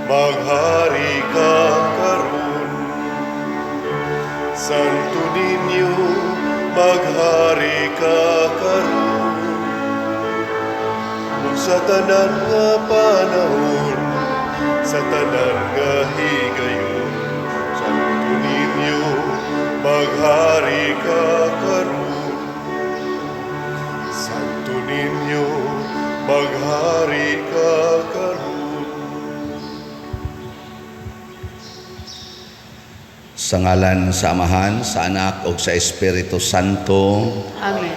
maghari ka karon. Santo Niño, maghari ka karon. Ug sa tanan nga panahon, sa tanan nga higayon, Santo Niño, maghari ka karon. Santo Niño, maghari ka karon. Sa ngalan sa Amahan, sa Anak ug sa Espiritu Santo. Amen.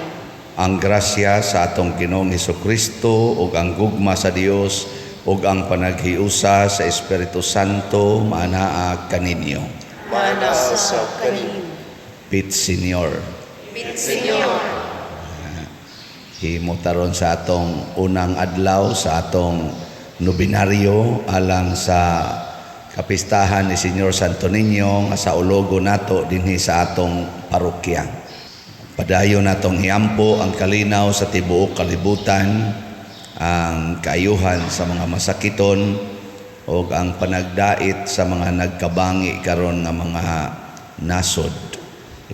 Ang grasya sa atong Ginoong Hesukristo ug ang gugma sa Dios ug ang panaghiusa sa Espiritu Santo maanaa kaninyo. Mana sa kanin. Pit Senior. Pit Senyor. Himutaron sa atong unang adlaw sa atong nobinaryo alang sa kapistahan ni Senyor Santo Niño nga sa ulogo nato dinhi sa atong parokya. Padayon natong iampo ang kalinaw sa tibuok kalibutan, ang kaayuhan sa mga masakiton o ang panagdait sa mga nagkabangi karon nga mga nasod,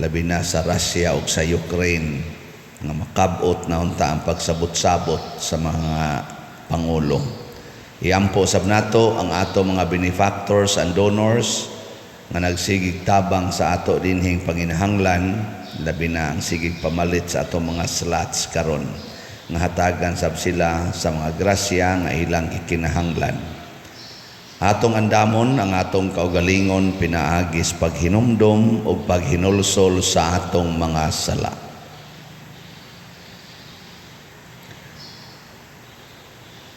labi na sa Russia o sa Ukraine, nga makabot na unta ang pagsabot-sabot sa mga pangulo. Iampo sab nato ang ato mga benefactors and donors nga nagsigig tabang sa ato dinhing panginahanglan, labi na ang sigig pamalit sa ato mga slots karon nga hatagan sab sila sa mga grasya nga ilang ikinahanglan. Atong andamon ang atong kaugalingon pinaagis paghinumdom o paghinulsol sa atong mga sala.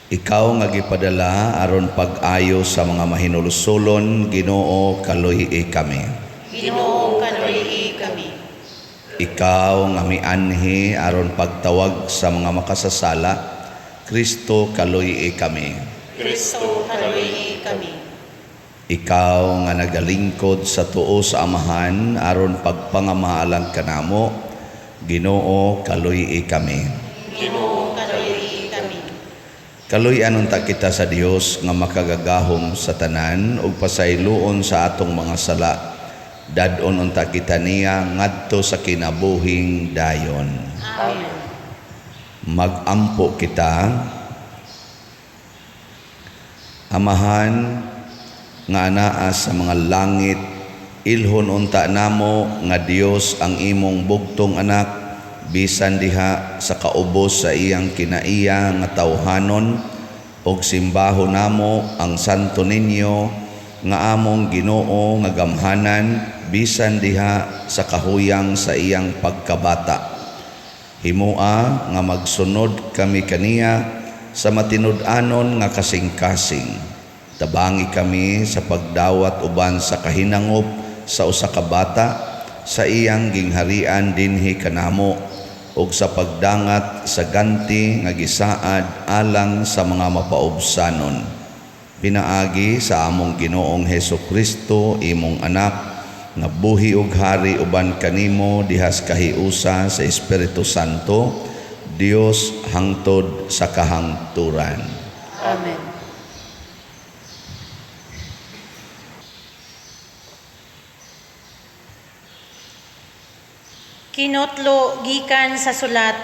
Ikaw nga gipadala aron pag-ayo sa mga mahinulsolon, Ginoo, kaluhi kami. Ginoo, kaluhi kami. Ikaw nga mianhi aron pagtawag sa mga makasasala, Kristo, kaluhi kami. Kristo, kaluhi kami. Ikaw nga nagalingkod sa tuo sa Amahan aron pagpangamaalang kanamo, Ginoo, kaluhi kami. Ginoo, kaluhi kami. Kaluy-an unta kita sa Dios nga makagagahom sa tanan ug pasayloon sa atong mga sala. Dadon unta kita niya ngadto sa kinabuhing dayon. Amen. Magampo kita. Amahan nga anaa sa mga langit, ilhon unta namo nga Dios ang imong bugtong anak, bisan diha sa kaubos sa iyang kinaiya nga tawhanon, og simbaho namo ang Santo Niño nga among Ginoo nga gamhanan, bisan diha sa kahuyang sa iyang pagkabata. Himua nga magsunod kami kaniya sa matinud-anon nga kasing-kasing. Tabangi kami sa pagdawat uban sa kahinangop sa usa ka bata sa iyang gingharian dinhi kanamo, ug sa pagdangat sa ganti nga gisaad alang sa mga mapaubsanon. Pinaagi sa among Ginoong Hesukristo, imong anak, nga buhi ug hari uban kanimo dihas kahiusa sa Espiritu Santo, Dios hangtod sa kahangturan. Amen. Kinotlo gikan sa sulat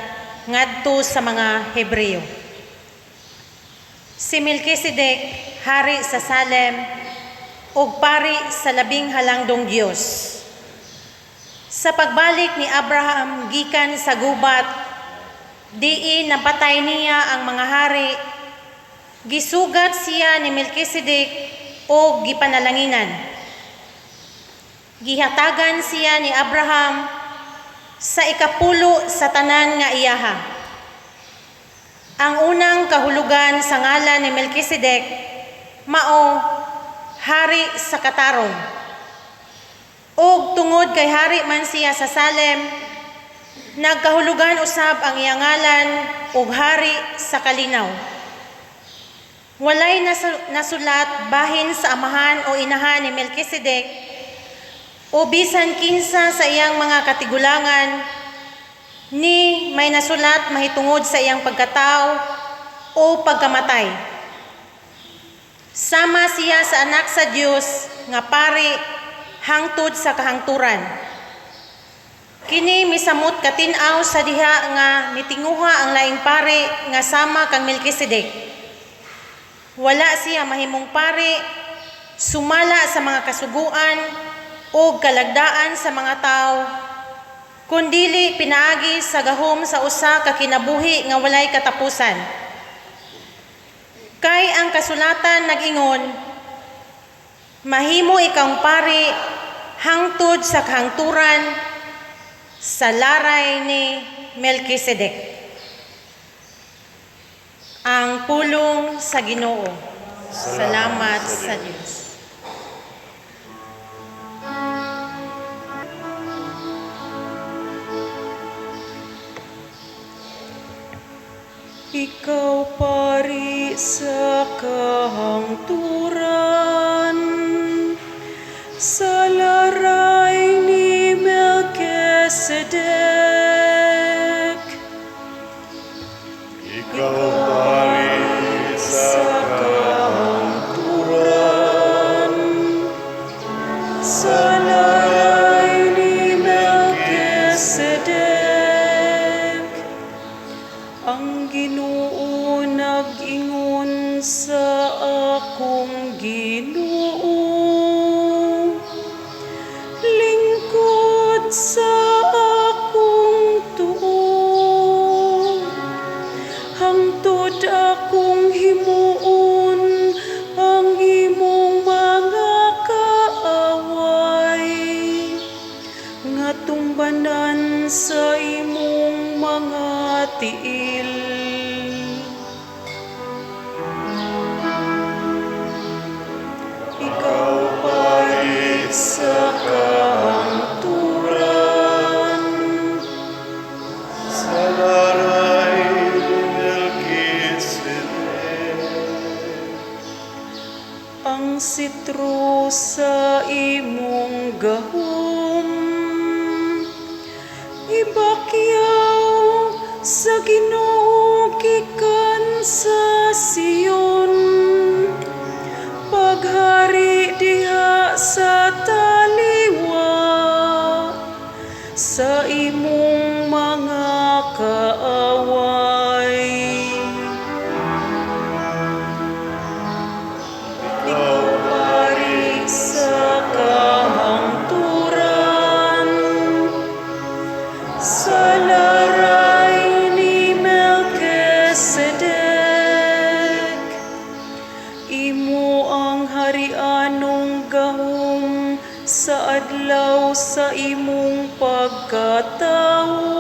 ngadto sa mga Hebreo. Si Melkisedek, hari sa Salem, ug pari sa labing halangdong Dios. Sa pagbalik ni Abraham gikan sa gubat, diin napatay niya ang mga hari, gisugat siya ni Melkisedek o gipanalanginan. Gihatagan siya ni Abraham sa ikapulo sa tanan nga iyaha. Ang unang kahulugan sa ngalan ni Melkisedek mao hari sa katarong. Og tungod kay hari man siya sa Salem, nagkahulugan usab ang iyang ngalan og hari sa kalinaw. Walay nasulat bahin sa amahan o inahan ni Melkisedek o bisan kinsa sa iyang mga katigulangan, ni may nasulat mahitungod sa iyang pagkatao o pagkamatay. Sama siya sa anak sa Dios nga pari hangtod sa kahangturan. Kini misamot katinaw sa diha nga mitinguha ang laing pari nga sama kang Melkisedek. Wala siya mahimong pari sumala sa mga kasuguan o kalagdaan sa mga tao, kundili pinaagi sa gahom sa usa ka kinabuhi nga walay katapusan. Kay ang kasulatan nag-ingon, mahimo ikang pari hangtod sa kahangturan sa laray ni Melkisedek. Ang pulong sa Ginoo. Salamat sa Diyos. Ikaw pari sa kahangturan, sa laray ni Melkisedek. Ikaw pari sa kahangturan, Sa laray ni Melkisedek. Ang Ginoo nag-ingon sa akong Ginoo, lingkod sa akong tuo, hangtod akong himuon ang imong mga kaaway, nga tumbanan sa imong mga tiil. Ikaw pari sa kahangturan, sa laray ni Melkisedek. ang sitro sa imong gahom, ibakyaw sa Ginoo gikan sa Sion, paghari diha sa taliwa sa imong mga kaaway. Ikaw pari sa kahangturan, sa laray ni Melkisedek. Imo ang harianong gahom sa adlaw sa imong pagkatawo,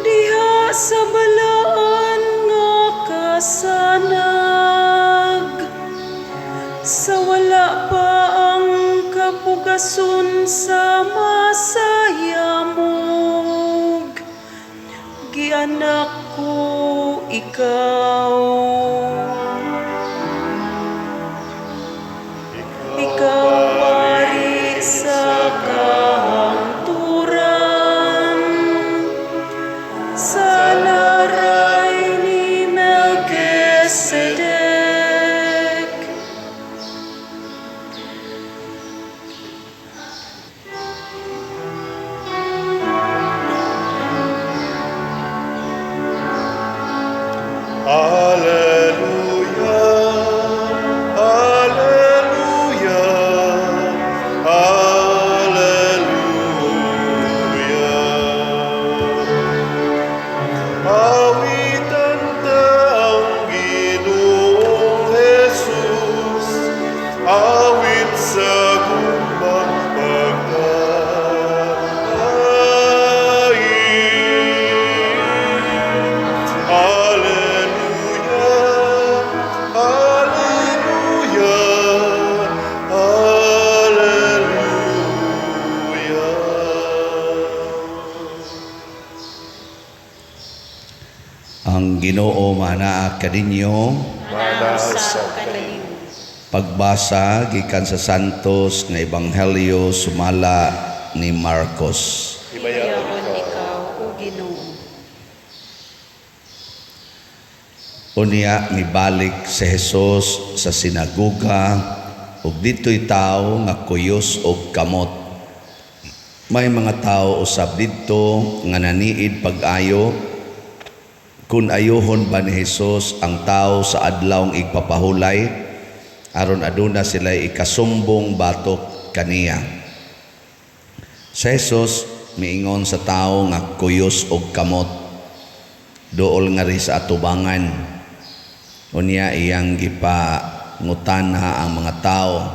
diha sa balaan nga kasanag, sa wala pa ang kapugason sa masayamog, gianak ko ikaw. Ikaw pari sa kahangturan, sa laray ni Melkisedek. Hallelujah, hallelujah, hallelujah. Awitan taong Ginoong Jesus, awit sa gumang pagkain. Hallelujah, hallelujah, hallelujah. Ang Ginoo manaa kadinyo. Mana Sa sa kaliw. Pagbasa gikan sa Santos nga Ebanghelyo sumala ni Marcos. Ibayawan Iyawan ikaw. ikaw, O Ginoo. Unya mibalik si Jesus sa sinaguga ug dito'y tao nga kuyos og kamot. May mga tao usab didto nga naniid pag-ayo kun ayohon ba ni Jesus ang tao sa adlawng igpapahulay aron aduna sila ikasumbong batok kaniya. Si Jesus miingon sa tao nga kuyos og kamot dool nga ri sa atubangan. Unya iyang gipangutana ang mga tao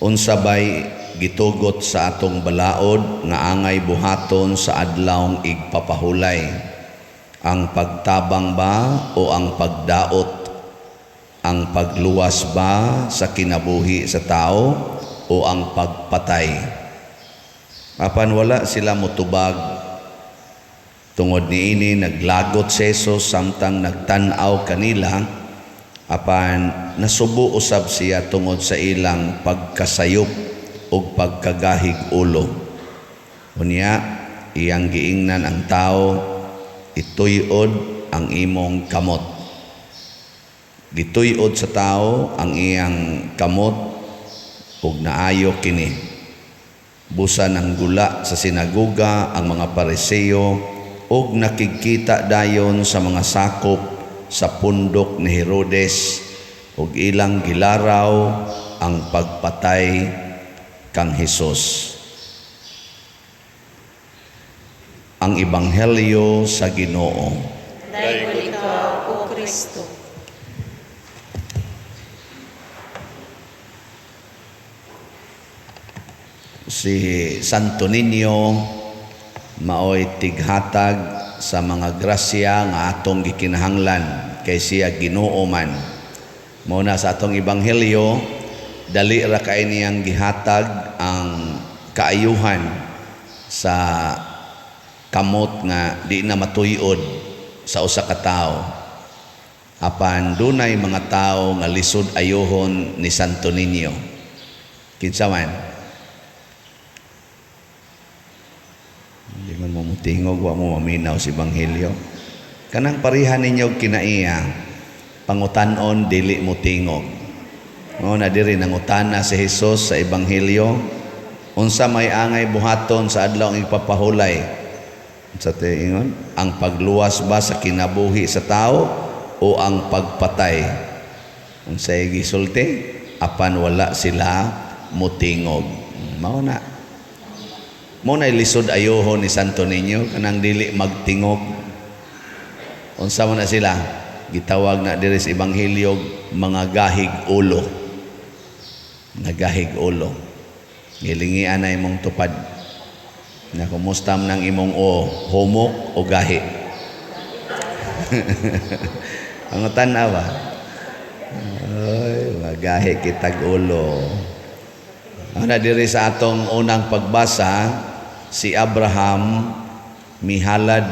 unsa bay gitugot sa atong balaod nga angay buhaton sa adlawng igpapahulay, ang pagtabang ba o ang pagdaot, ang pagluwas ba sa kinabuhi sa tao o ang pagpatay. Apan wala sila motubag. Tungod niini naglagot si Jesus samtang nagtan-aw kanila, apan nasubo usab siya tungod sa ilang pagkasayop ug pagkagahig ulo. Unya iyang giingnan ang tao, ituy-od ang imong kamot. Gituy-od sa tao ang iyang kamot ug naayo kini. Busa ng gula sa sinaguga ang mga Pariseo ug nakikita dayon sa mga sakop sa pundok ni Herodes ug ilang gilaraw ang pagpatay kang Hesus. Ang Ebanghelyo sa Ginoo. Dayon ikaw, O Kristo. Si Santo Niño maoy tighatag sa mga grasya nga atong gikinahanglan kay siya Ginoo man. Mao na sa atong ebanghelyo, dali ra kay niyang gihatag ang kaayuhan sa kamot nga di na matuy-od sa usa ka tawo. Apan dunay mga tawo nga lisod ayohon ni Santo Niño. Kinsa man? Hindi man mo mutingog, wa mo maminaw si Ebanghelyo. Kanang parihan ninyo kinaiya, pangutanon dili mo tingog. Mao na diri nangutana si Jesus sa Ebanghelyo, unsa may angay buhaton sa adlaw ng ipapahulay? Sa tiingon, ang pagluwas ba sa kinabuhi sa tao o ang pagpatay? Unsay gisulti? Apan wala sila mutingog. Mao na. Muna lisod ayohon ni Santo Niño kanang dili magtingog. Unsa man na sila? Gitawag na diri sa Ebanghelyo mga gahig ulo. Nagahig ulo. Gilingian na imong tupad. Na kumusta man ang imong humok o gahi. Ang tanawa. Ay, magahi kitag ulo. Ana diri sa atong unang pagbasa, si Abraham mihalad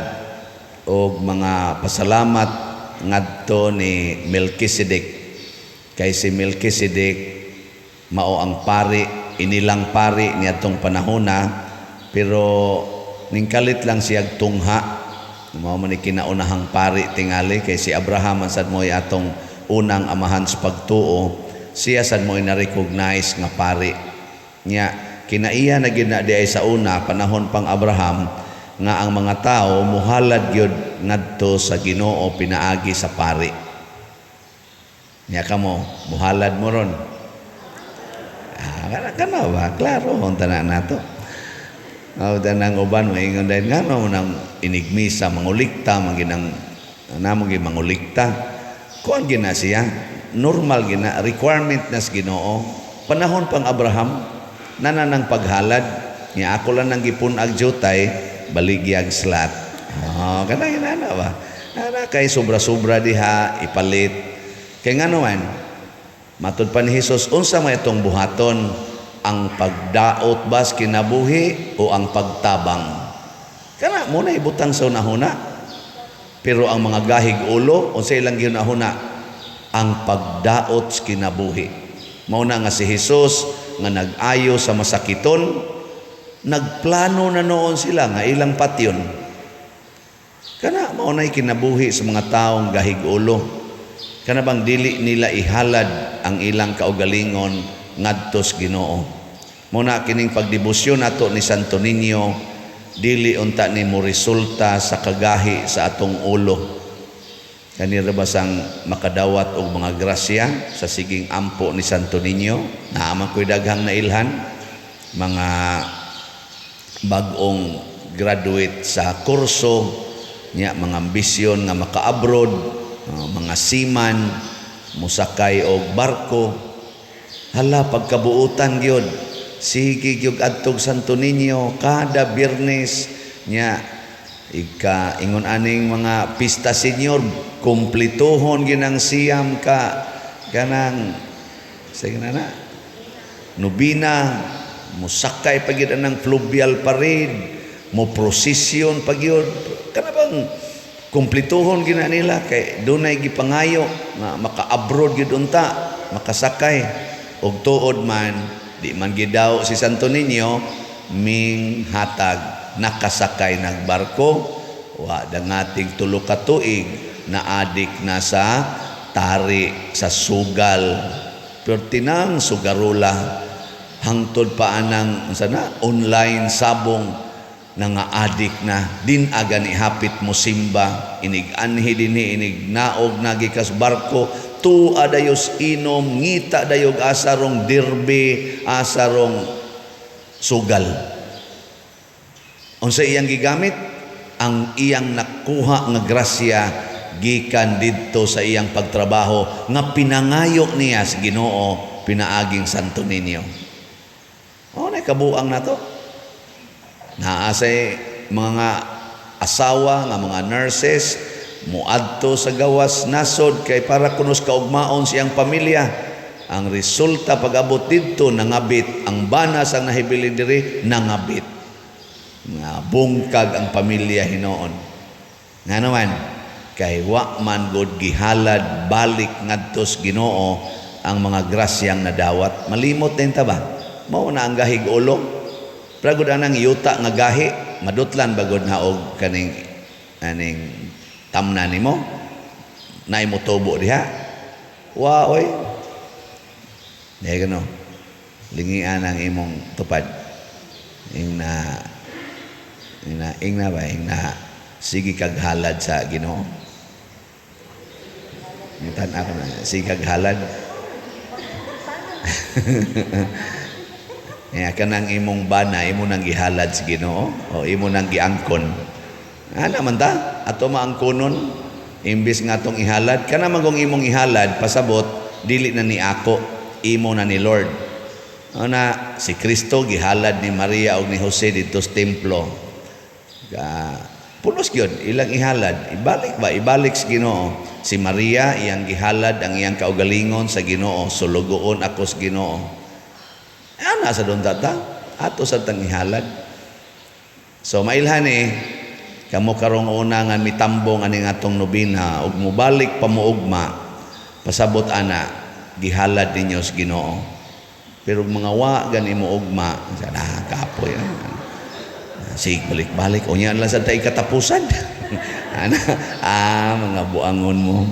og mga pasalamat ngadto ni Melkisedek. Kay si Melkisedek mao ang pari, inilang pari niadtong panahona, pero ningkalit lang siya tungha. Mao man ni kinaunahang pari tingali kay si Abraham sad mo'y atong unang amahan sa pagtuo, siya sad mo'y na-recognize nga pari. Nya kinaiya na gyud na di ay sa una panahon pang Abraham nga ang mga tao muhalad gyud ngadto sa Ginoo pinaagi sa pari. Nya kamo muhalad mo ron. Kana ba klaro hon tanan nato. Aw tanang uban maingon dahil ngano nang inigmisa mangulikta manginang namo gi mangulikta. Kuan gina siya normal gina requirement nas Ginoo panahon pang Abraham. Nananang paghalad niya ako lang nang gipunag jutay baligyag slat. Kana inana ba? Ana kay sobra-sobra diha ipalit. Kay ngano man matud pa ni Hesus unsa may itong buhaton, ang pagdaot bas kinabuhi o ang pagtabang? Kana mo na ibutang sa unahuna. Pero ang mga gahig ulo unsa ilang ginahuna? Ang pagdaot kinabuhi. Mao na nga si Hesus nga nag-ayo sa masakiton, nagplano na noon sila nga ilang patyon. Kana mao nay kinabuhi sa mga taong gahig ulo. Kana bang dili nila ihalad ang ilang kaugalingon ngadto sa Ginoo. Muna kining pagdebosyon nato ni Santo Niño, dili unta ni mo resulta sa kagahi sa atong ulo. Kanira basang makadawat og mga grasya sa siging ampo ni Santo Niño, naaman ko'y daghang nailhan, mga bagong graduate sa kurso niya, mga ambisyon nga maka-abroad, mga seaman, musakay og barko. Hala, pagkabuutan gyud, sige gyud adtog Santo Niño kada Biyernes niya, ingon aning mga pista senior, kumplituhon ginang siyam ka kanang sige na nobina, musakay pagid ng fluvial parade, mo prosesyon pagyud. Kana bang kumplituhon gina nila kay dunay gipangayo nga maka-abroad gyud unta, makasakay og tuod man di man gidaw si Santo Niño ming hatag nakasakay nagbarko wa dangatig tulo ka tuig na adik na sa tari sa sugal, pero tinang sugarula hangtod pa anang sana online sabong na nga adik na din aga ni hapit mo simba inig anhi dinhi inig naog nagikas barko tu adayos inom ngita dayog asarong dirbe asarong sugal. Unsa iyang gigamit? Ang iyang nakuha nga grasya gikan didto sa iyang pagtrabaho nga pinangayo niya sa Ginoo pinaaging Santo Niño. Na kabuang na to. Naasay mga asawa nga mga nurses muadto sa gawas nasod kay para kunos kaugmaon siyang pamilya. Ang resulta pag-abot didto nangabit ang banas ang nahibilin diri, nangabit nga bungkag ang pamilya hinoon. Nga naman kay wa man gud gihalad balik ngadto sa Ginoo ang mga grasyang nadawat. Malimot din ta ba? Mao na ang gahig ulo. Pragod anang yuta nga gahi, madutlan bagod na og kaning aning tamna nimo. Naay mo tubo diha. Wa oy. Dahil gano, lingian ang imong tupad. Ing na sige kaghalad sa Ginoo. Ngitan ako na, sige kaghalad. Kanang imong bana, imo nang gihalad sa Ginoo o imo nang giangkon. Ana man ta, ato maangkonon, imbis nga tong ihalad, kana magong imong ihalad, pasabot, dili na ni ako, imo na ni Lord. Ana, si Kristo gihalad ni Maria o ni Jose dito sa templo. Pulos yun, ilang ihalad, ibalik sa Ginoo. Si Maria, iyang gihalad ang iyang kaugalingon sa Ginoo, sulugoon ako sa Ginoo. Ana sa doon tata, ato sa tang ihalad. So mailhan kamo karong una nga mitambong ani atong nobina ug mubalik pamuugma, pasabot ana gihalad ninyo sa Ginoo. Pero mga wa gani mo ugma, sana kapoy. Sig balik-balik unya lang sa tay katapusan. Ana mga buangon mo.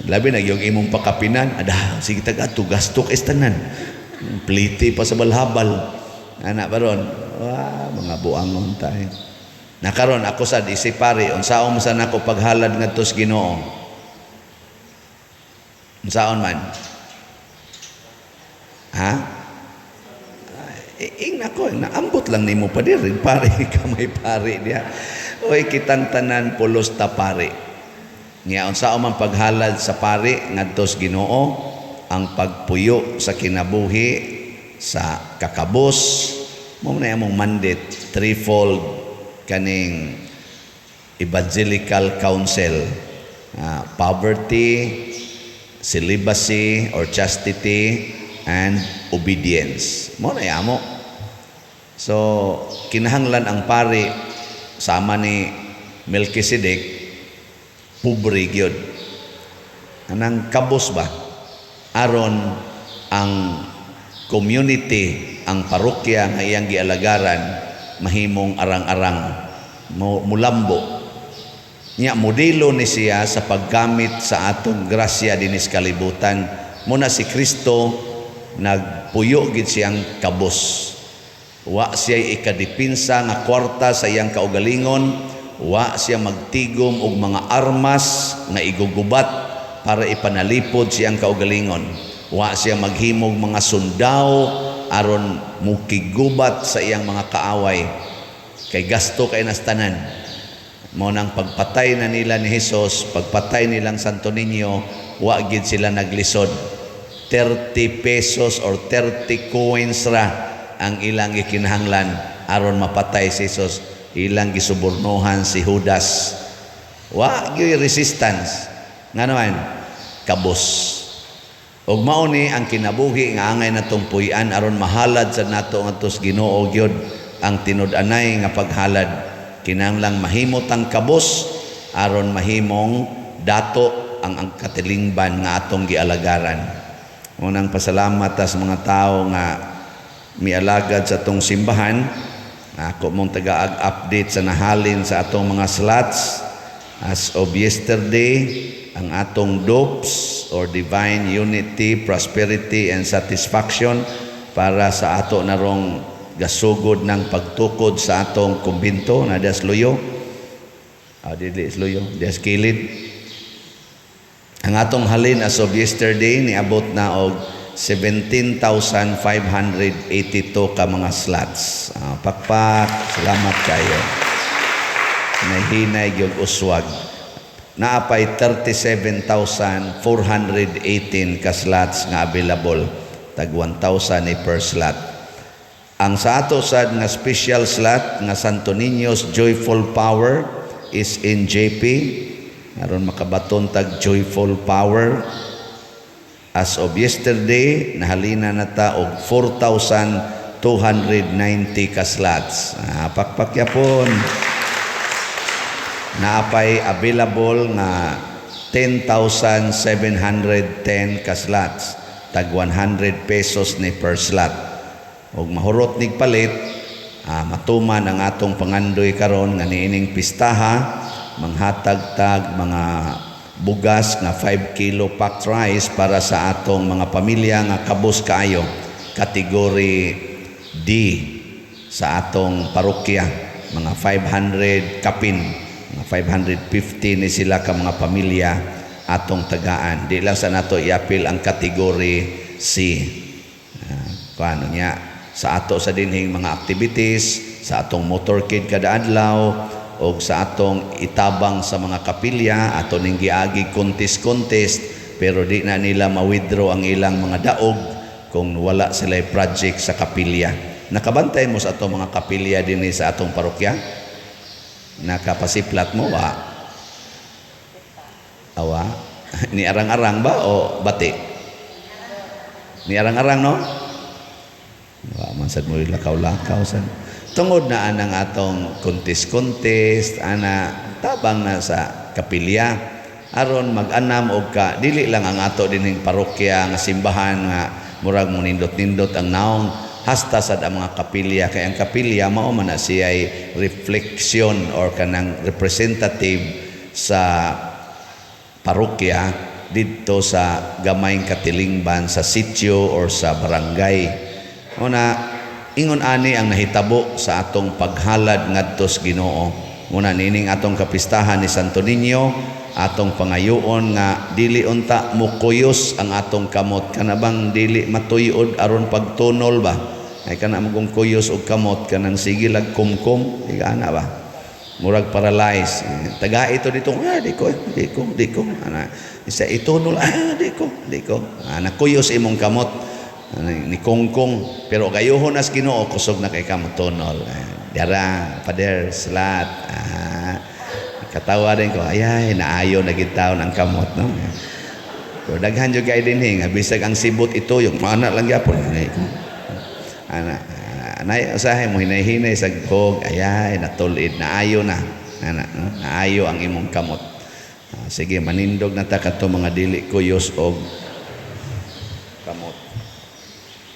Labi na yung imong pakapinan, ada sige taga tugas-tuk istanan. Pliti pa sa balhabal. Ana baron, mga buangon tayo. Nakaron ako sad isipari unsaon man sa nako paghalad ngadto sa Ginoo. Unsaon man? Ha? Ing nako, naambot lang nimo pa diri pare ka may pare diha. Oy kitang tanan pulos ta pare. Nya unsaon man paghalad sa pare ngadto sa Ginoo? Ang pagpuyo sa kinabuhi sa kakabos mo na among mandate threefold kaning evangelical counsel, poverty, celibacy or chastity, and obedience. Mo na amo. So kinahanglan ang pare sama ni Melchizedek pobre gyud. Anang kabos ba? Aron ang community, ang parokya nga iyang gialagaran mahimong arang-arang mulambo. Nya modelo ni siya sa paggamit sa atong grasya dinis kalibutan. Muna si Kristo nagpuyo gid siyang kabos. Wa siya ikadipinsa nga kwarta sa iyang kaugalingon, wa siya magtigom og mga armas nga igugubat para ipanalipod siyang kaugalingon. Wa siya maghimog mga sundao aron mukigubat sa iyang mga kaaway. Kay gasto kay nastanan. Mo nang pagpatay na nila ni Hesus, pagpatay nilang Santo Niño, wa gid sila naglisod. 30 pesos or 30 coins ra ang ilang ikinahanglan aron mapatay si Hesus. Ilang gisubornohan si Judas. Wa gyud resistance. Nga naman kabos. Og mao ni ang kinabuhi nga angay natong puy-an aron mahalad sa nato ngadto sa Ginoo gyud ang tinud-anay nga paghalad. Kinahanglang mahimot ang kabos aron mahimong dato ang katilingban nga atong gialagaran. Unang pasalamat sa mga tao nga mialagad sa atong simbahan. Ako mong taga-update sa nahalin sa atong mga slots. As of yesterday, ang atong DOPS or Divine Unity, Prosperity and Satisfaction para sa ato narong gasugod ng pagtukod sa atong kumbinto na das Luyo. Dili Luyo, das Kilid. Ang atong halin as of yesterday niabot na og 17,582 ka mga slots. Pakpak, salamat kayo. Nahinay gyud uswag. Naapay 37,418 ka slots nga available. Tag 1,000 ni per slot. Ang sa ato sad nga special slot nga Santo Niño's Joyful Power is in JP. Aron makabaton tag Joyful Power. As of yesterday, nahalina na ta og 4,290 ka slots. Pakpakyapon. Naapay available nga 10,710 ka slots. Tag 100 pesos ni per slot. Og mahurot nig palit, matuman ang atong pangandoy karon nga niining pistaha, manghatag-tag mga bugas nga 5 kilo packed rice para sa atong mga pamilya nga kabos kaayo, kategory D sa atong parokya, mga 500 kapin, mga 550 ni sila ka mga pamilya atong tagaan. Di lang sa nato iapil ang kategory C. Paano niya? Sa ato sa dinhing mga activities, sa atong motorcade kada adlaw, o sa atong itabang sa mga kapilya, ato ning giagi contest, pero di na nila ma-withdraw ang ilang mga daog kung wala sila project sa kapilya. Nakabantay mo sa atong mga kapilya din sa atong parokya? Nakapasiplat mo ba? Awa? Ni arang-arang ba o bati? Ni arang-arang, no? Mansad mo lakaw-lakaw san. Tungod na anang atong contest ana tabang na sa kapilya aron mag-anam og ka dili lang ang ato dining parokya nga simbahan nga murag mo nindot-nindot ang naong hasta sad ang mga kapilya kay ang kapilya mao man na siya'y reflection or kanang representative sa parokya didto sa gamayng katilingban sa sitio or sa barangay. Una, ingon ani ang nahitabo sa atong paghalad ngadto sa Ginoo. Una nining atong kapistahan ni Santo Niño, atong pangayoon nga dili unta mukuyos ang atong kamot. Kana bang dili matuyod aron pagtunol ba? Ay kana magong kuyos og kamot kanang sige lag kumkum, ana ba? Murag paralyzed. Taga ito dito, di ko. Ana, isa itunol, di ko. Ana kuyos imong kamot. Ni kongkong pero gayuhon as Ginoo kusog na kay kamutonol. Dara pader slat. Katawa din ko ayay naayo na gitaw ng kamot no. Pero daghan jud kay dinhi nga bisag ang sibot ito yung mana lang gyapon ana anay usahay mo hinay-hinay sa gog ayay natulid naayo na ana no? Naayo ang imong kamot. Sige manindog na ta kadto mga dili kuyos og kamot.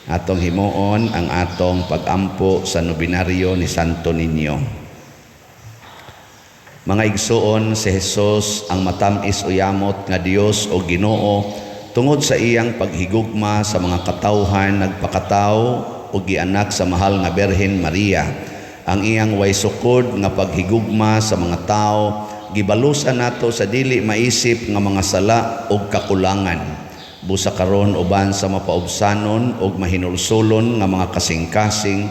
Atong himuon ang atong pagampo sa nobinaryo ni Santo Niño. Mga igsuon, si Jesus ang matamis o yamot nga Dios o Ginoo tungod sa iyang paghigugma sa mga katawhan nagpakataw o gianak sa mahal nga Birhen Maria. Ang iyang way sukod nga paghigugma sa mga tao gibalusan nato sa dili maisip nga mga sala o kakulangan. Busa karon uban sa mapaubsanon o mahinulsulon nga mga kasing-kasing,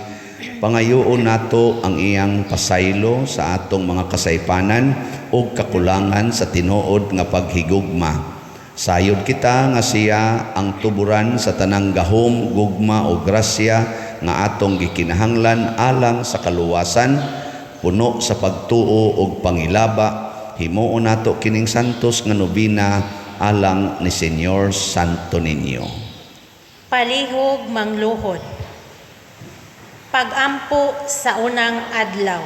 pangayuon nato ang iyang pasaylo sa atong mga kasaypanan o kakulangan sa tinuod nga paghigugma. Sayod kita nga siya ang tuburan sa tanang gahom, gugma o grasya nga atong gikinahanglan alang sa kaluwasan, puno sa pagtuo o pangilaba. Himuon nato kining santos nga nobina alang ni Señor Santo Niño. Palihog mangluhod. Pagampo sa unang adlaw.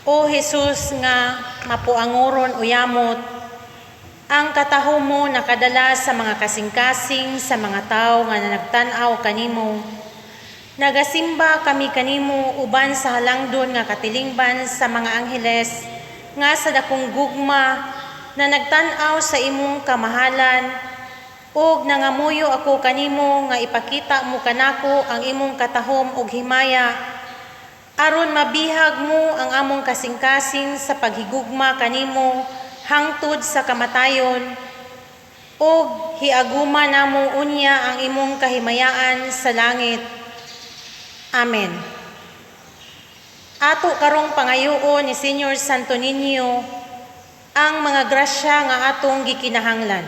O Jesus nga mapuangoron uyamot, ang katahom mo nakadala sa mga kasing-kasing sa mga tao nga nagtanaw kanimo. Nagasimba kami kanimo uban sa halangdon nga katilingban sa mga angheles nga sa dakong gugma na nagtanaw sa imong kamahalan, ug nangamuyo ako kanimo nga ipakita mo kanako ang imong katahom ug himaya aron mabihag mo ang among kasing-kasing sa paghigugma kanimo hangtod sa kamatayon, ug hiaguma namo unya ang imong kahimayaan sa langit. Amen. Ato karong pangayuon ni Señor Santo Niño ang mga grasya nga atong gikinahanglan.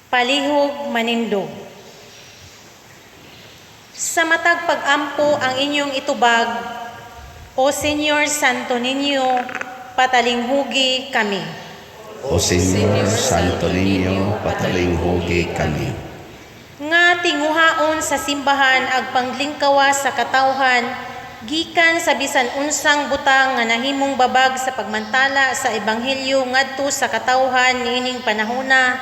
Palihog manindog. Sa matag pag-ampo ang inyong itubag, O Señor Santo Niño, patalinghugi kami. O Señor Santo Niño, patalinghugi kami. Nga tinguhaon sa simbahan ag panglingkawa sa katawhan, gikan sa bisan unsang butang nga nahimong babag sa pagmantala sa ebanghelyo ngadto sa katawhan niining panahona,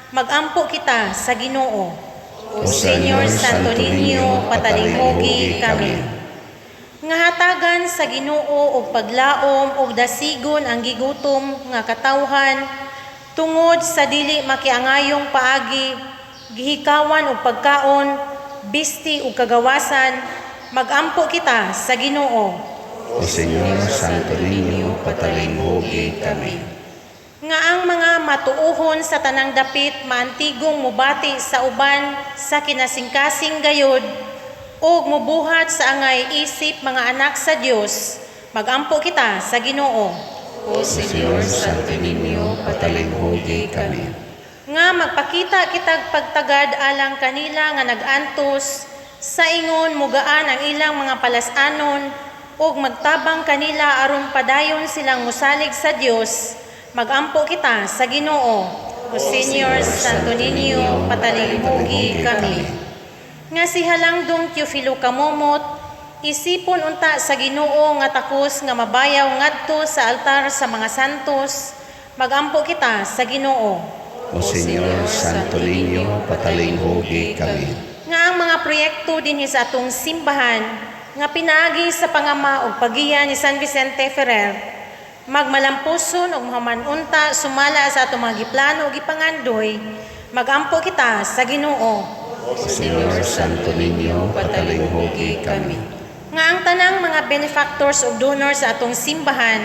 magampo kita sa Ginoo. O Señor Santo Niño, patalinghugi kami. Nga hatagan sa Ginoo og paglaom og dasigon ang gigutom nga katawhan tungod sa dili makiangayong paagi, gihikawan og pagkaon, bisti ug kagawasan, magampo kita sa Ginoo. O Señor Santo Niño, patalinghugi kami. Nga ang mga matuohon sa tanang dapit maantigong mubati sa uban sa kinasingkasing gayod ug mubuhat sa angay isip mga anak sa Dios, magampo kita sa Ginoo. O Señor Santo Niño, patalinghugi kami. Nga magpakita kitag pagtagad alang kanila nga nagantos, sa ingon mugaan ang ilang mga palasanon, ug magtabang kanila aron padayon silang musalig sa Dios, magampo kita sa Ginoo. O Señor Santo Niño, patalinghugi kami. Nga si Halangdong Teofilo Kamomot, isipon unta sa Ginoo nga takos nga mabayaw ngadto sa altar sa mga santos, magampo kita sa Ginoo. O Señor Santo Niño, patalinghugi kami. Nga ang mga proyekto dinhi sa atong simbahan nga pinaagi sa pangama ug pagiya ni San Vicente Ferrer, magmalampuson ug mahamanunta sumala sa atong mga giplano ug gipangandoy, magampo kita sa Ginoo. O Señor Santo Niño, patalinghugi kami. Nga ang tanang mga benefactors ug donors sa atong simbahan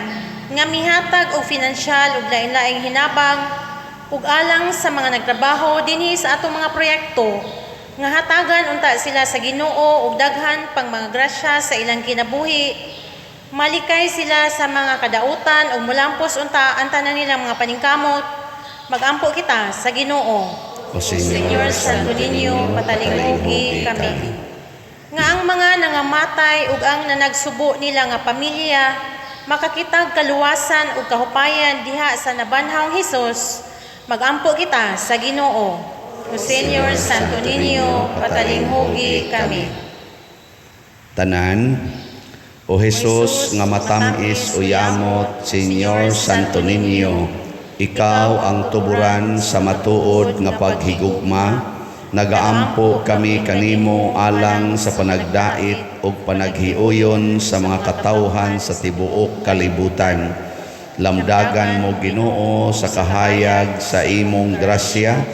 nga mihatag og pinansyal ug lain-laing hinabang ug alang sa mga nagtrabaho dinhi sa atong mga proyekto, nga hatagan unta sila sa Ginoo ug daghan pang mga grasya sa ilang kinabuhi, malikay sila sa mga kadautan ug mulampos unta ang tanan nilang mga paningkamot, magampo kita sa Ginoo. O Señor Santo Niño, patalinghugi kami. Nga ang mga nangamatay ug ang nanagsubo nila nga pamilya, makakitag kaluwasan ug kahupayan diha sa nabanhawng Hesus, magampo kita sa Ginoo. O Señor Santo Niño, patalinghugi kami. Tanan, O Jesus nga matamis o yamot, Señor Santo Niño, ikaw ang tuburan sa matuod nga paghigugma, Nagaampo kami kanimo alang sa panagdait ug panaghiuyon sa mga katawhan sa tibuok kalibutan. Lamdagan mo Ginoo sa kahayag sa imong grasya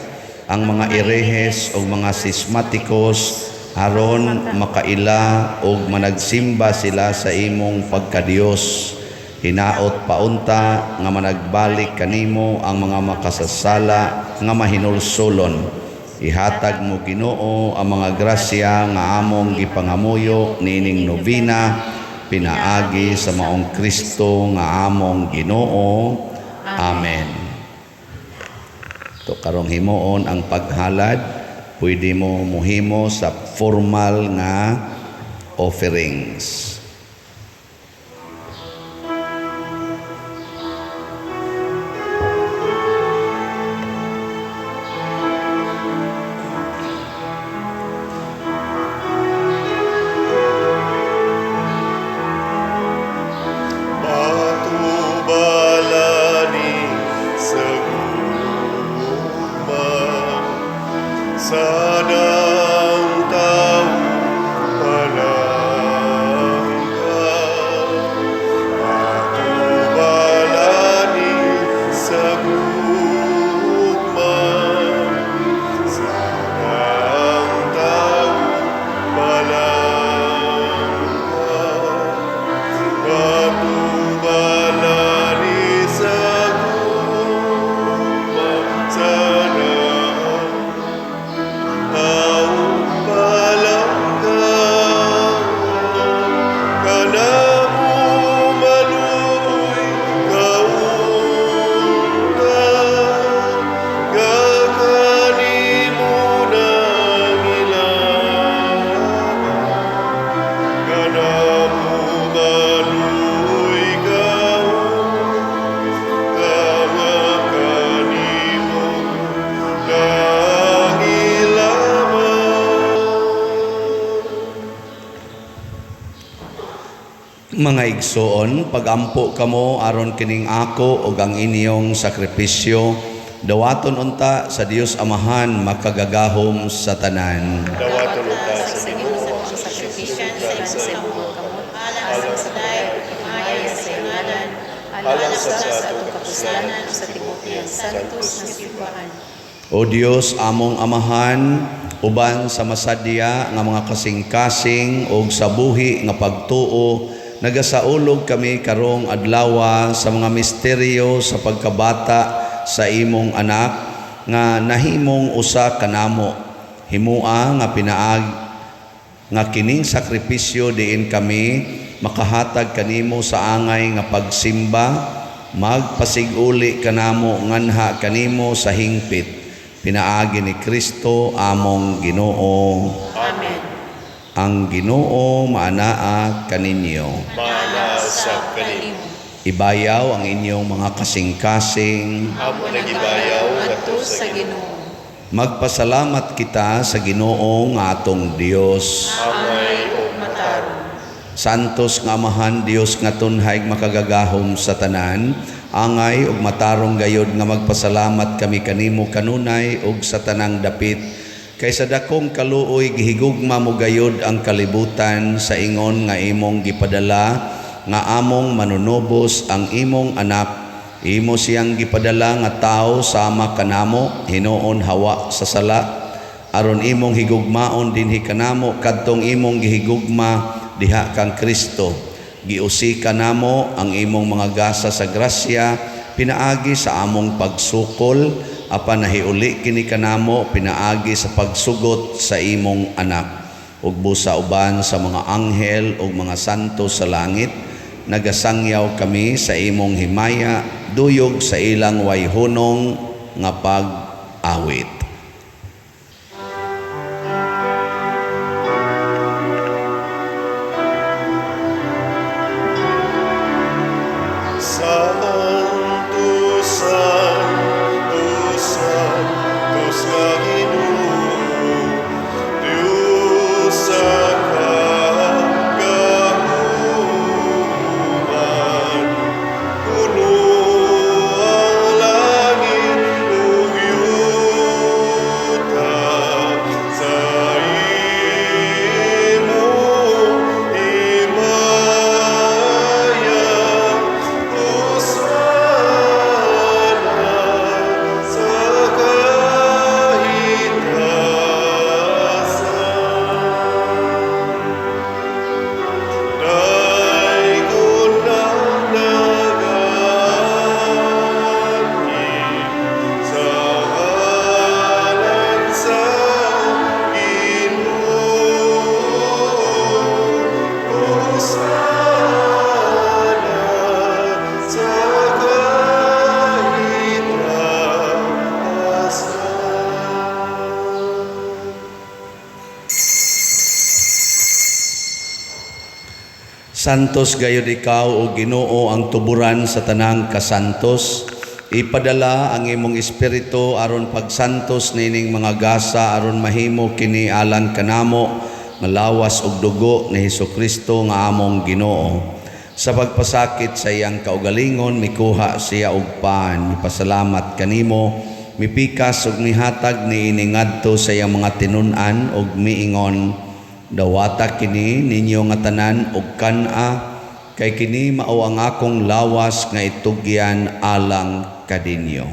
ang mga irehes ug mga sismatikos aron makaila ug managsimba sila sa imong pagkadiyos. Hinaot paunta nga managbalik kanimo ang mga makasasala nga mahinulsolon. Ihatag mo Ginoo ang mga grasya nga among gipangamuyo nining nobina pinaagi sa maong Kristo nga among Ginoo. Amen. To karong himuon ang paghalad, pwede mo muhimo sa formal nga offerings. Matubalani sa gugma, sanang tao palangka. Matubalani sa gugma, sanang tao palangka. Matubalani sa gugma, sanang tao palangka. Kanamu maluoy kaunta, kakanimo nang ilaban. Kanamu maluoy kaunta, kakanimo nang ilaban. Mga igsoon, pagampo kamo aron kining ako ug ang inyong sakripisyo, dawaton unta sa Dios Amahan makagagahom sa tanan. Dawaton unta sa Ginoo ang sakripisyan sa imong kamot alang sa dayon pagmaya sa ngalan alang sa atong kapuslanan sa tibuok santos nga simbahan. O Dios among Amahan, uban sa masadya nga mga kasing-kasing ug sa buhi nga pagtuo, nagasaulog kami karong adlaw sa mga misteryo sa pagkabata sa imong anak nga nahimong usa kanamo. Himua nga pinaag nga kining sakripisyo diin kami makahatag kanimo sa angay nga pagsimba, magpasiguli kanamo nganha kanimo sa hingpit. Pinaagi ni Kristo among Ginoo. Amen. Ang Ginoo maanaa kaninyo. mana sa kanimo. Ibayaw ang inyong mga kasing-kasing. Amo nagibayaw Adto sa Ginoo. Magpasalamat kita sa Ginoo nga atong Dios. amay o Matarong. Santos nga Amahan Dios nga tunhay makagagahom sa tanan, angay ug matarong gayod nga magpasalamat kami kanimo kanunay ug sa tanang dapit. Kaysa dakong kaluoy gihigugma mo gayod ang kalibutan sa ingon nga imong gipadala nga among manunubos ang imong anak. Imo siyang gipadala nga tao sama kanamo hinuon hawa sa sala aron imong higugmaon dinhi kanamo kadtong imong gihigugma diha kang Kristo. Giusi kanamo ang imong mga gasa sa grasya pinaagi sa among pagsukol apan nahiuli kini kanamo pinaagi sa pagsugot sa imong anak. Ug busa uban sa mga anghel ug mga santo sa langit, nagasangyaw kami sa imong himaya duyog sa ilang wayhunong nga pag-awit. Santo, Santo, Santos nga Ginoo, Diyos sa kagahuman. Puno ang langit ug yuta, Santos gayud ikaw o Ginoo ang tuburan sa tanang kasantos. Ipadala ang imong espiritu aron pagsantos nining mga gasa aron mahimo kini alang kanamo nga lawas og dugo ni Hesukristo nga among Ginoo. Sa pagpasakit sa iyang kaugalingon mikuha siya og pan. Mipasalamat kanimo, mipikas ug mihatag niini ngadto sa iyang mga tinun-an ug miingon, dawata kini ninyo nga tanan og kan-a, kay kini mao ang akong lawas nga itugyan alang kadinyo.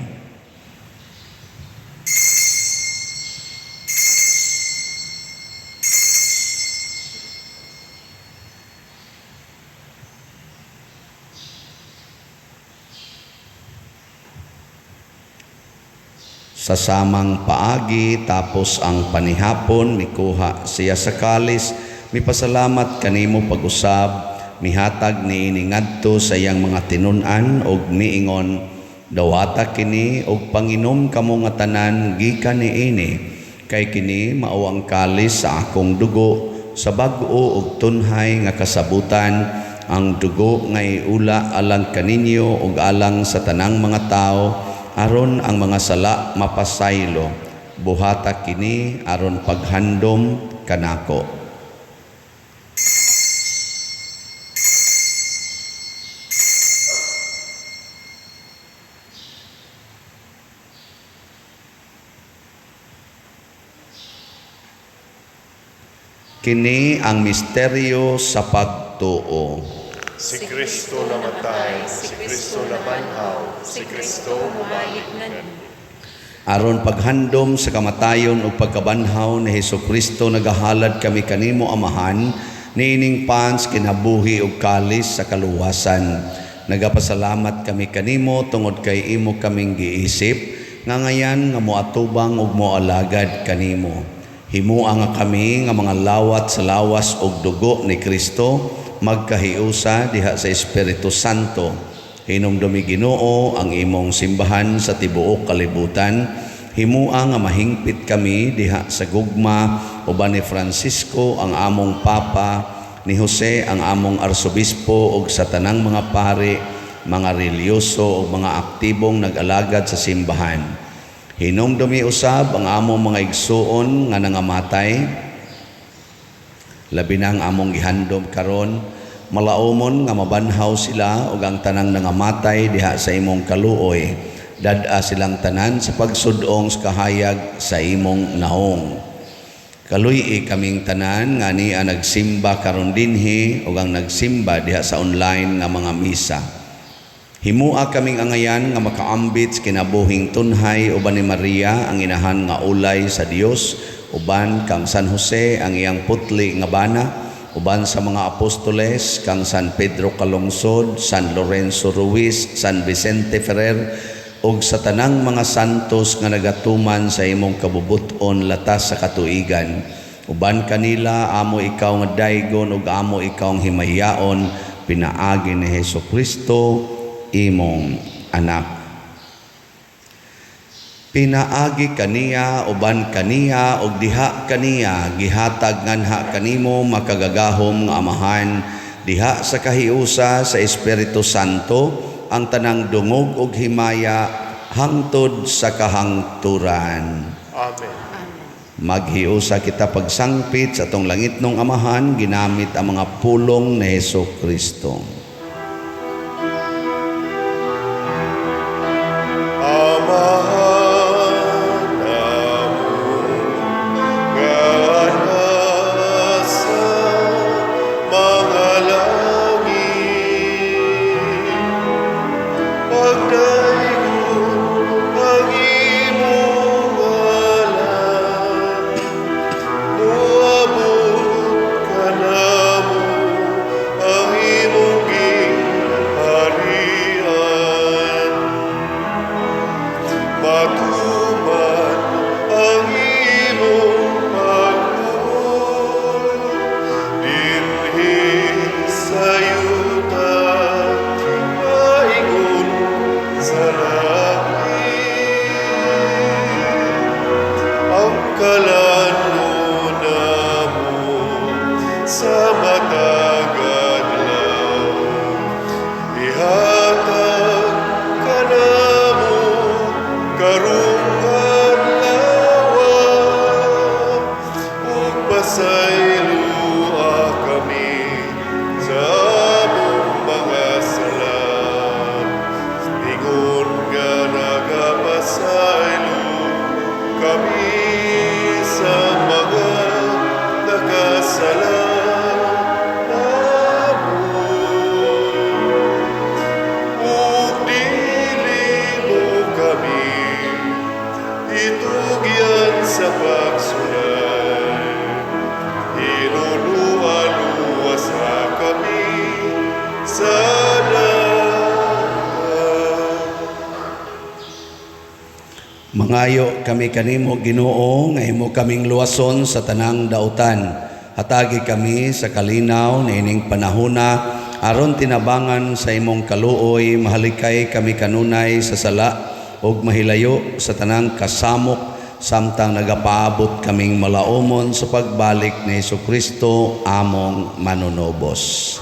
Sa samang paagi tapos ang panihapon mikuha siya sa kalis, mipasalamat kanimo pag-usab, mihatag niini ngadto sa iyang mga tinun-an og miingon, dawata kini og panginom kamo nga tanan gikan niini, kay kini mao ang kalis sa akong dugo sa bag-o ug tunhay nga kasabutan, ang dugo nga iula alang kaninyo ug alang sa tanang mga tao, aron ang mga sala mapasaylo. Buhata kini aron paghandom kanako. Kini ang misteryo sa pagtuo. Si Kristo namatay, si Kristo nabanhaw, si Kristo mumalignan. Aron paghandom sa kamatayon o pagkabanhaw ni Hesukristo nagahalad kami kanimo Amahan, niining pans kinabuhi ug kalis sa kaluwasan. Nagapasalamat kami kanimo tungod kay imo kaming giisip, nga ngayan nga moatubang ug moalagad kanimo. Himuang nga kami nga mga lawat sa lawas ug dugo ni Kristo, magkahiusa diha sa Espiritu Santo. Hinumdumi Ginoo ang imong simbahan sa tibuok kalibutan. Himua nga mahingpit kami diha sa gugma uban ni Francisco ang among Papa, ni Jose ang among Arsobispo ug sa tanang mga pari, mga reliyoso ug mga aktibong nag-alagad sa simbahan. Hinumdumi usab ang among mga igsuon nga nangamatay, labi na ang among gihandom karon, malaumon nga mabanhaw sila ug ang tanang nangamatay diha sa imong kaluoy, dad-a silang tanan sa pagsudong sa kahayag sa imong naong. Kaluy kaming tanan nga niya nagsimba karon dinhi ug ang nagsimba diha sa online nga mga misa. Himua kaming angayan nga makaambit kinabuhing tunhay uban ni Maria ang inahan nga ulay sa Dios, uban kang San Jose ang iyang putli nga bana, uban sa mga apostoles kang San Pedro Calungsod, San Lorenzo Ruiz, San Vicente Ferrer, ug sa tanang mga santos nga nagatuman sa imong kabubuton latas sa katuigan. Uban kanila amo ikaw nga daygon ug amo ikaw ang himayaon, pinaagi ni Hesukristo imong anak. Pinaagi kaniya uban kaniya ug diha kaniya gihatag nganha kanimo makagagahom nga Amahan, diha sa kahiusa sa Espiritu Santo ang tanang dungog ug himaya hangtod sa kahangturan. Amen. Maghiusa kita pagsangpit sa atong langitnong Amahan ginamit ang mga pulong ni Hesukristo. Kalano na mo sa matagad lang. Mangayo kami kanimo Ginoo nga imo kaming luwason sa tanang dautan. Hatagi kami sa kalinaw na ining panahona aron tinabangan sa imong kaluoy, mahalikay kami kanunay sa sala ug mahilayo sa tanang kasamok samtang nagapaabot kaming malaumon sa pagbalik ni Jesucristo among manunobos.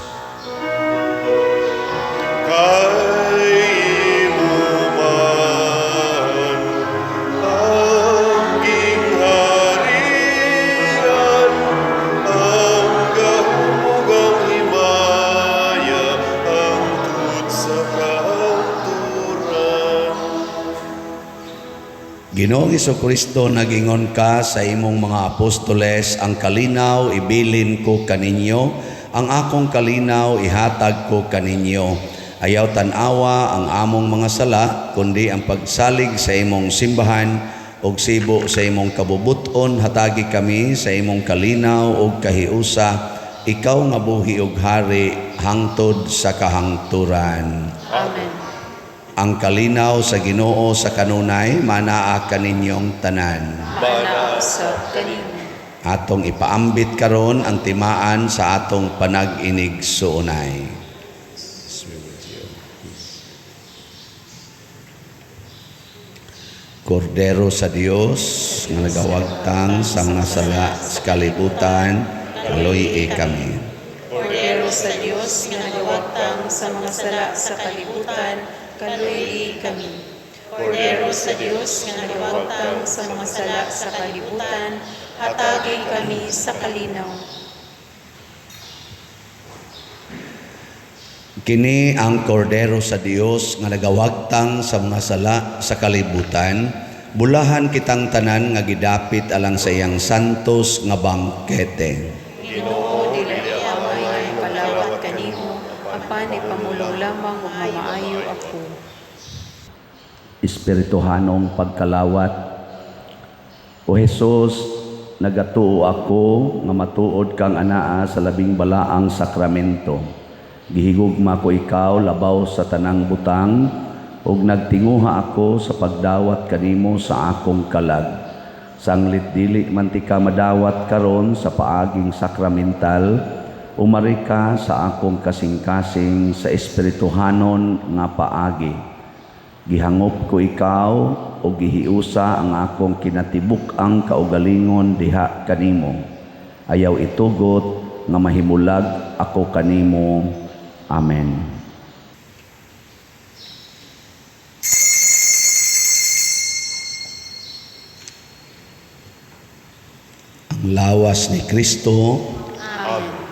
Ginoong Jesucristo, nagingon ka sa imong mga apostoles, ang kalinaw ibilin ko kaninyo, ang akong kalinaw ihatag ko kaninyo. Ayaw tanawa ang among mga sala, kundi ang pagsalig sa imong simbahan ug sibo sa imong kabubuton. Hatagi kami sa imong kalinaw ug kahiusa, ikaw nga buhi ug hari hangtod sa kahangturan. Amen. Ang kalinaw sa Ginoo sa kanunay manaa kaninyong tanan. Mana sa kanimo. Atong ipaambit karon ang timaan sa atong panag-inig suunay. Kordero sa Dios nga nagawagtang sa mga sala sa kalibutan, kaluy kami. Kordero sa Dios nga nagawagtang sa mga sala sa kalibutan, kaluy kami. Kordero sa Dios nga nagawagtang sa mga sala sa kalibutan, hatagi kami sa kalinaw. Kini ang kordero sa Dios nga nagawagtang sa mga sala sa kalibutan, bulahan kitang tanan nga gidapit alang sa iyang santos nga bangkete. Ginoo, dili amay nga ipalawat kanimo, apan ipamulong lamang ug mamaayo ako. Espirituhanong pagkalawat. O Jesus, nagatuo ako nga matuod kang anaa sa labing balaang sakramento. Gihigugma ko ikaw labaw sa tanang butang ug nagtinguha ako sa pagdawat kanimo sa akong kalag. Sanglit dili man ti ka madawat karon sa paaging sakramental, umari ka sa akong kasing-kasing sa espirituhanon nga paagi. Gihangop ko ikaw o gihiusa ang akong kinatibuk ang kaugalingon diha kanimo. Ayaw itugot nga mahimulag ako kanimo. Amen. Ang lawas ni Kristo. Amen.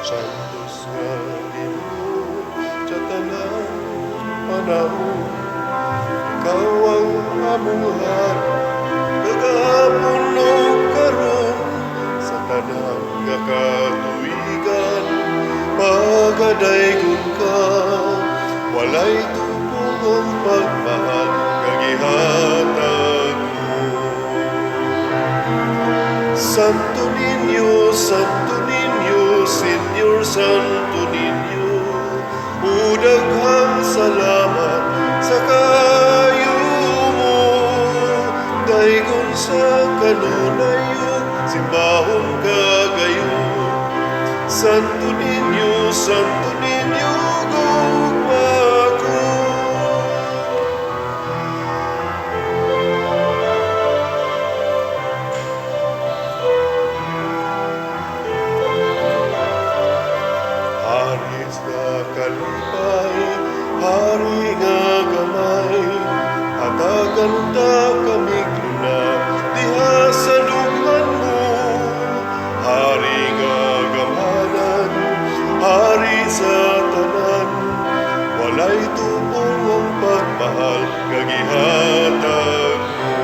Santos nga Ginoo, sa tanang panahon, ikaw ang amuhan, kagahapon o karon, sa tanang kakatuigan, pagadaygon ka, walay tubong ang pagmahal, kagihatag mo. Santo Niño, Señor Santo Niño, mudaghang salamat sa kayo mo. Daygon sa kanunayong simbahon kagayon. Santo Niño, gugma ko. Hari sa kalipay, hari nga gamay, hatagan ta kami na diha sa lugman mo. Hari nga gamanan, hari sa tanan, walay tubong ang pagmahal kagihatag mo.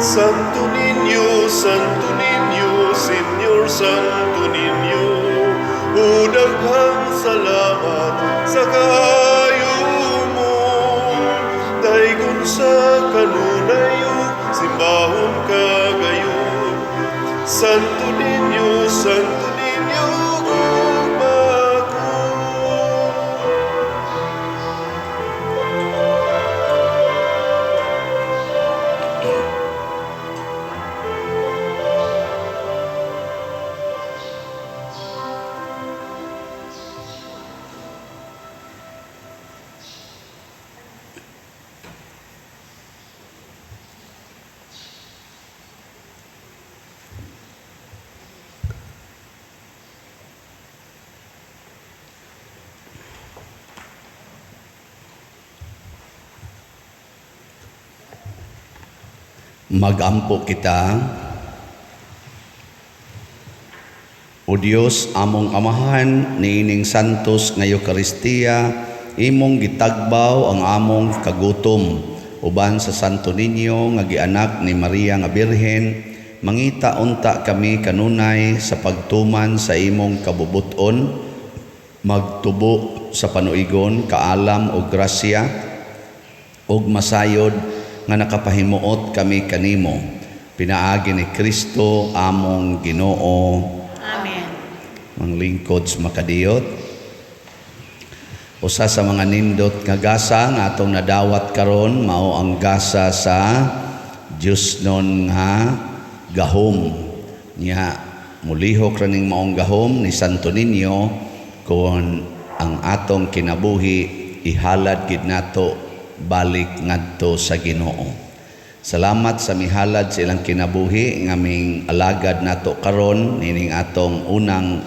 Santo Niño, Senyor Santo Niño, udaghang salamat sa kayo mo. Daigon sa kanunayo, simbahon kagayon. Santo Niño, gugma ko. Magampo kita. O Dios, among amahan, niining santos nga Eucharistia, imong gitagbaw ang among kagutom, uban sa Santo Niño nga gianak ni Maria nga Birhen, mangita unta kami kanunay sa pagtuman sa imong kabubuton, magtubo sa panuigon, kaalam o grasya, og masayod nga nakapahimuot kami kanimo. Pinaagi ni Kristo among Ginoo. Amen. Mga lingkods makadiyot. Usa sa mga nindot nga gasa nga atong nadawat karon mao ang gasa sa Dios non nga gahom. Nya mulihok ra ning maong gahom ni Santo Niño kon ang atong kinabuhi ihalad gid nato balik ngadto sa Ginoo. Salamat sa mihalad sa ilang kinabuhi ngaming alagad nato karon nining atong unang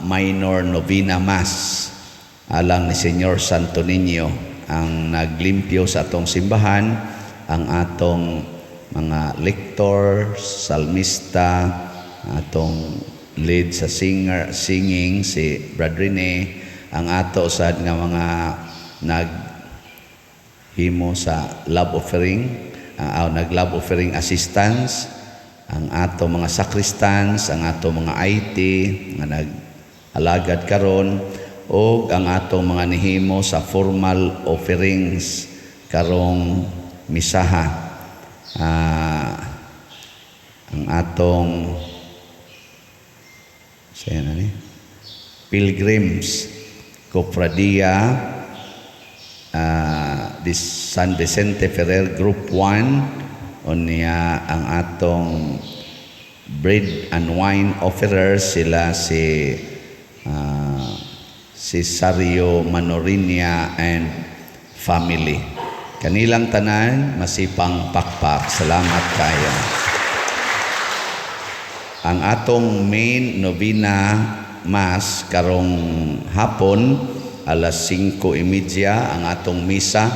minor novena mass alang ni Señor Santo Niño ang naglimpyo sa atong simbahan, ang atong mga lektor, salmista, atong lead sa singing si Brad Rene, ang ato sad nga mga naghimo sa love offering, nag-love offering assistance, ang ato mga sacristans, ang ato mga IT nga nag-alagad karon, o ang ato mga nihimo sa formal offerings karong misaha. Ang atong pilgrims, Cofradia di San Vicente Ferrer Group 1, unya ang atong bread and wine offerers, sila si Cesario Manorinia and family. Kanilang tanan masipang pakpak. Salamat kayo. Ang atong main novena mass karong hapon alas 5:30 ang atong misa.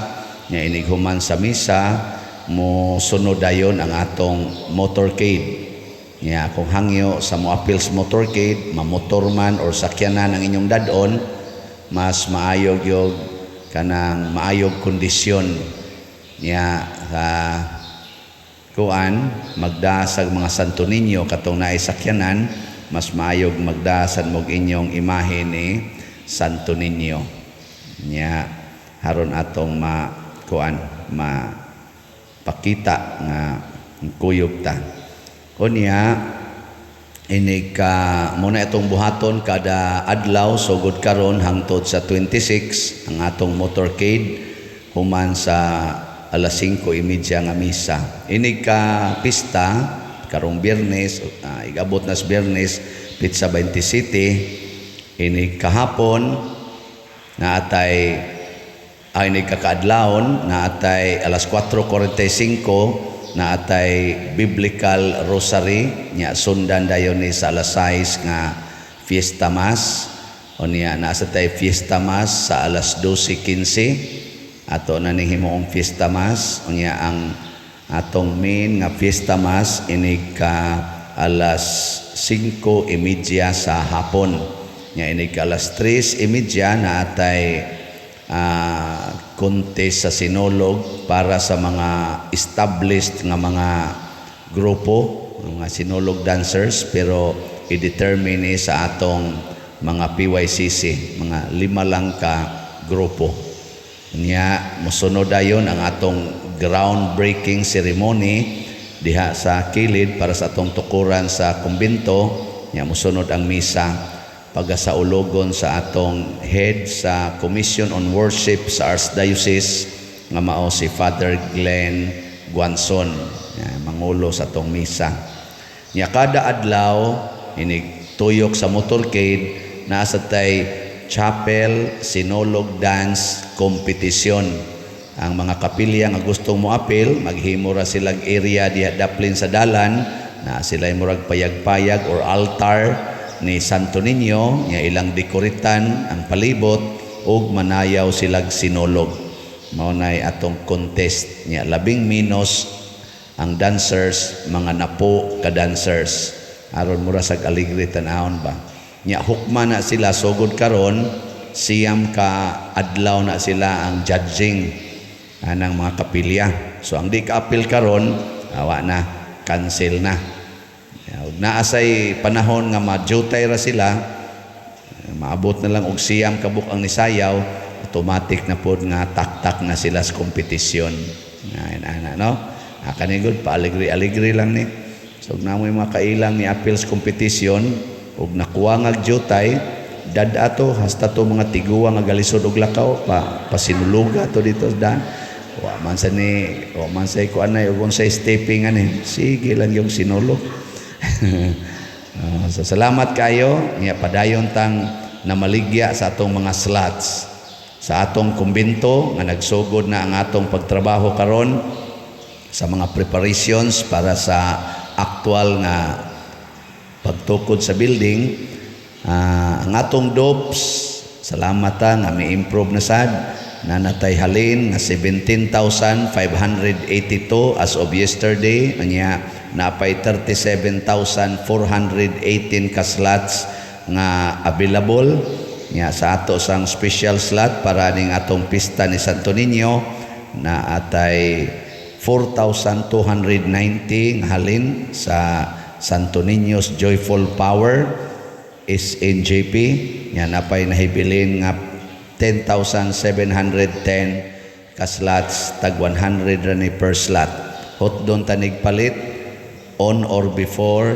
Nya inighuman sa misa mo sunod dayon ang atong motorcade. Nya kung hangyo sa moapils motorcade, mamotor man or sakyanan ang inyong dadon, mas maayog yog kanang maayog kondisyon niya kuan magdasag mga Santo Niño katong naay sakyanan, mas maayog magdasan mog inyong imahe ni Santo Niño niya haron atong mapakita nga kuyog ta. Unya ini muna itong buhaton kada adlaw sugod karon hangtod sa 26 ang atong motorcade human sa alas 5:30 nga misa. Ini pista karong Biyernes, igabot na sa Biyernes Pizza 27. Ini kahapon na atay ini kakaadlawon na atay alas 4:45 na atay biblical rosary nya sundan dayon ni sa alas 6 nga Fiesta Mass. O niya, nasa tayo Fiesta Mass sa alas 12:15. Ato na ning himuong Fiesta Mass. O niya, ang atong main nga Fiesta Mass inig ka alas 5:30 sa hapon. Nya inig ka alas 3:30 na atay contest sa sinulog para sa mga established nga mga grupo, mga sinulog dancers, pero i-determine sa atong mga PYCC, mga 5 lang ka grupo. Nya mosunod dayon ang atong groundbreaking ceremony diha sa kilid para sa atong tukuran sa kumbento. Nya mosunod ang misa pagkasaulogon sa atong head sa Commission on Worship sa Archdiocese nga mao si Father Glenn Guanzon, mangulo sa atong misa. Nya kada adlaw inig tuyok sa motorcade nasa tay chapel sinulog dance competition. Ang mga kapilya nga gustong moapil maghimo ra silang area diha daplin sa dalan na sila murag payag-payag or altar ni Santo Niño, nga ilang dekoritan ang palibot ug manayaw silag sinulog. Mao nay atong contest nya 10 minos ang dancers, mga napo ka dancers aron mura sag aligre tan-awon ba. Nya hukma na sila sugod karon, siyam ka adlaw na sila ang judging anang mga kapilya. So ang di ka-apil karon awa na, cancel na. Naasay panahon nga ma-jutay ra sila, maabot na lang og siyam kabuk ang nisayaw, automatic na pod nga taktak na sila sa kompetisyon. No? Kanigod pa aligri lang ni. So namoy mga kailang ni appeals competition ug nakuha nga jutay, dadato hasta to mga tiguwa nga galisod og lakaw pasinuluga to dito dan. Wa man sa ko anay ug unsay stepping ani. Sige lang yung sinulog. So, salamat kayo nga padayon tang namaligya sa atong mga slots sa atong kumbento nga nagsugod na ang atong pagtrabaho karon sa mga preparations para sa aktual nga pagtukod sa building. Ang atong DOPS, salamat nga may improve na sad na natay halin nga 17,582 as of yesterday. Anya napay 37,418 ka slots nga available nya sa ato sang special slot para ning atong pista ni Santo Niño na atay 4,290 nga halin sa Santo Niño's Joyful Power SNJP. Nya napay nahibilin nga 10,710 ka slots, tag 100 ra ni per slot. Hot doon tanig palit on or before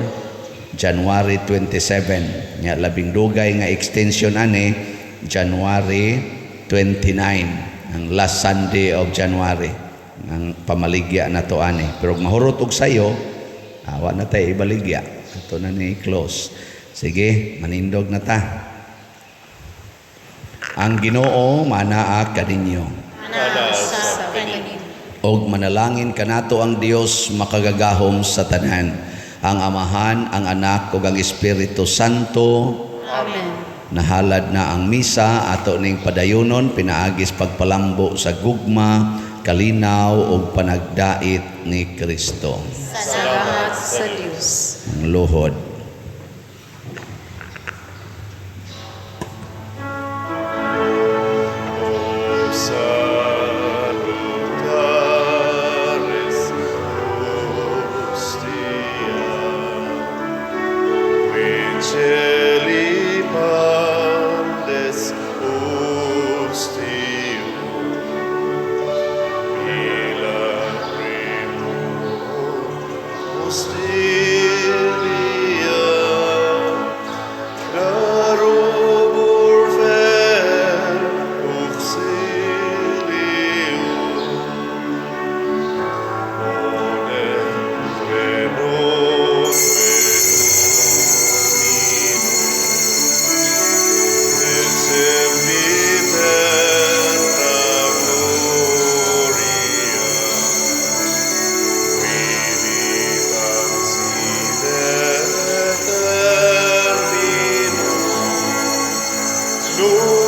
January 27. Nya labing dugay nga extension ani January 29, ang last Sunday of January ang pamaligya na to ani. Pero mahurot og sayo, awa na tayo ibaligya. Ito na ni close. Sige, manindog na ta. Ang Ginoo manaa kaninyo. Ana sa kanin. Og manalangin kanato ang Dios makagagahom sa tanan, ang Amahan, ang Anak ug ang Espiritu Santo. Amen. Nahalad na ang misa ato ning padayonon pinaagis pagpalambo sa gugma, kalinaw ug panagdait ni Kristo. Salamat sa Dios. Ang luhod. Still Hallelujah.